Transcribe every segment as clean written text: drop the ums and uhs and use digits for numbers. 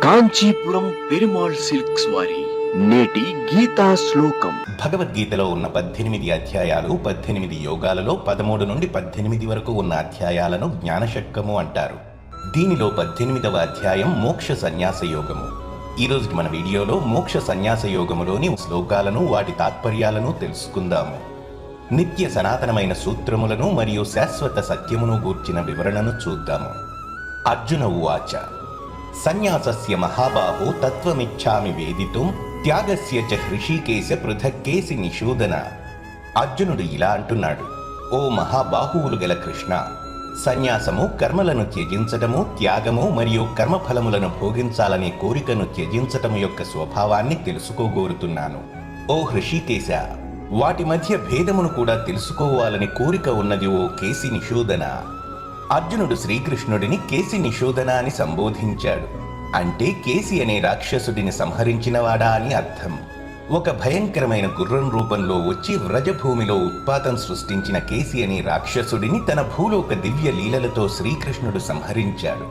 Kanchipuram Perumal silks వారి నేటి గీతా శ్లోకం. భగవద్గీతలో ఉన్న 18 అధ్యాయాలు, 18 యోగాలలో 13 నుండి 18 వరకు ఉన్న అధ్యాయాలను జ్ఞానషట్కము అంటారు. దీనిలో 18వ అధ్యాయం మోక్ష సన్యాస యోగము. ఈరోజు మన వీడియోలో మోక్ష సన్యాస యోగములోని శ్లోకాలను, వాటి తాత్పర్యాలను తెలుసుకుందాము. నిత్య సనాతనమైన సూత్రములను మరియు శాశ్వత సత్యమును గూర్చిన వివరణను చూద్దాము. అర్జున ఉవాచ సన్యాసస్య మహాబాహో తత్వమిచ్ఛామి వేదితుం త్యాగస్య చ హృషీకేశ పృథక్కేసి నిషూదన. అర్జునుడు ఇలా అంటున్నాడు: ఓ మహాబాహువులు గల కృష్ణ, సన్యాసము కర్మలను త్యజించటము, త్యాగము మరియు కర్మఫలములను భోగించాలనే కోరికను త్యజించటము యొక్క స్వభావాన్ని తెలుసుకోగోరుతున్నాను. ఓ హృషీకేశ, వాటి మధ్య భేదమును కూడా తెలుసుకోవాలని కోరిక ఉన్నది ఓ కేసి నిషూదన. అర్జునుడు శ్రీకృష్ణుడిని కేసి నిషూదన అని సంబోధించాడు. అంటే కేసి అనే రాక్షసుడిని సంహరించినవాడా అని అర్థం. ఒక భయంకరమైన గుర్రం రూపంలో వచ్చి వ్రజభూమిలో ఉత్పాతం సృష్టించిన కేసి అనే రాక్షసుడిని తన భూలోక దివ్య లీలలతో శ్రీకృష్ణుడు సంహరించాడు.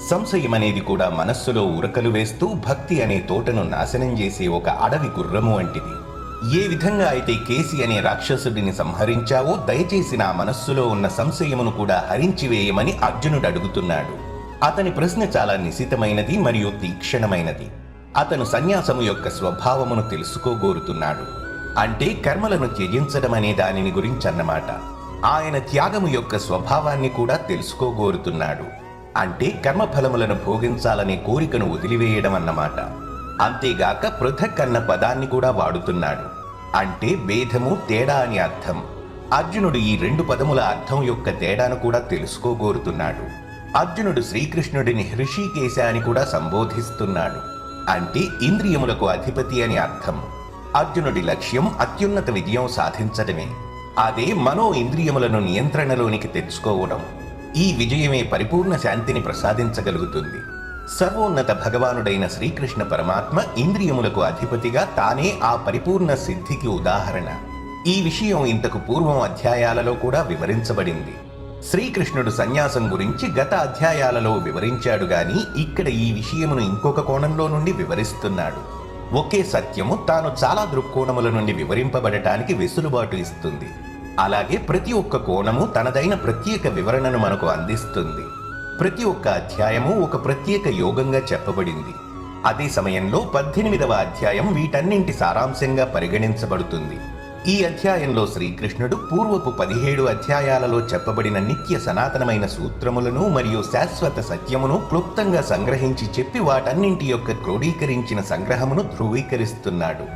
సంశయం అనేది కూడా మనస్సులో ఉరకలు వేస్తూ భక్తి అనే తోటను నాశనం చేసే ఒక అడవి గుర్రము వంటిది. ఏ విధంగా అయితే కేసి అనే రాక్షసుడిని సంహరించావో, దయచేసి నా మనస్సులో ఉన్న సంశయమును కూడా హరించివేయమని అర్జునుడు అడుగుతున్నాడు. అతని ప్రశ్న చాలా నిశితమైనది మరియు తీక్షణమైనది. అతను సన్యాసము యొక్క స్వభావమును తెలుసుకోగోరుతున్నాడు. అంటే కర్మలను త్యజించడం అనే దానిని గురించన్నమాట. ఆయన త్యాగము యొక్క స్వభావాన్ని కూడా తెలుసుకోగోరుతున్నాడు. అంటే కర్మఫలములను భోగించాలనే కోరికను వదిలివేయడం అన్నమాట. అంతేగాక పృథక్ అన్న పదాన్ని కూడా వాడుతున్నాడు. అంటే భేదము, తేడా అని అర్థం. అర్జునుడు ఈ 2 పదముల అర్థం యొక్క తేడాను కూడా తెలుసుకోగోరుతున్నాడు. అర్జునుడు శ్రీకృష్ణుడిని హృషీకేశ అని కూడా సంబోధిస్తున్నాడు. అంటే ఇంద్రియములకు అధిపతి అని అర్థం. అర్జునుడి లక్ష్యం అత్యున్నత విజయం సాధించడమే. అదే మనో ఇంద్రియములను నియంత్రణలోనికి తెచ్చుకోవడం. ఈ విజయమే పరిపూర్ణ శాంతిని ప్రసాదించగలుగుతుంది. సర్వోన్నత భగవానుడైన శ్రీకృష్ణ పరమాత్మ ఇంద్రియములకు అధిపతిగా తానే ఆ పరిపూర్ణ సిద్ధికి ఉదాహరణ. ఈ విషయం ఇంతకు పూర్వం అధ్యాయాలలో కూడా వివరించబడింది. శ్రీకృష్ణుడు సన్యాసం గురించి గత అధ్యాయాలలో వివరించాడు గాని ఇక్కడ ఈ విషయమును ఇంకొక కోణంలో నుండి వివరిస్తున్నాడు. ఒకే సత్యము తాను చాలా దృక్కోణముల నుండి వివరింపబడటానికి వెసులుబాటు ఇస్తుంది. అలాగే ప్రతి ఒక్క కోణము తనదైన ప్రత్యేక వివరణను మనకు అందిస్తుంది. ప్రతి ఒక్క అధ్యాయము ఒక ప్రత్యేక యోగంగా చెప్పబడింది. అదే సమయంలో 18వ అధ్యాయం వీటన్నింటి సారాంశంగా పరిగణించబడుతుంది. ఈ అధ్యాయంలో శ్రీకృష్ణుడు పూర్వపు 17 అధ్యాయాలలో చెప్పబడిన నిత్య సనాతనమైన సూత్రములను మరియు శాశ్వత సత్యమును క్లుప్తంగా సంగ్రహించి చెప్పి వాటన్నింటి యొక్క క్రోడీకరించిన సంగ్రహమును ధృవీకరిస్తున్నాడు.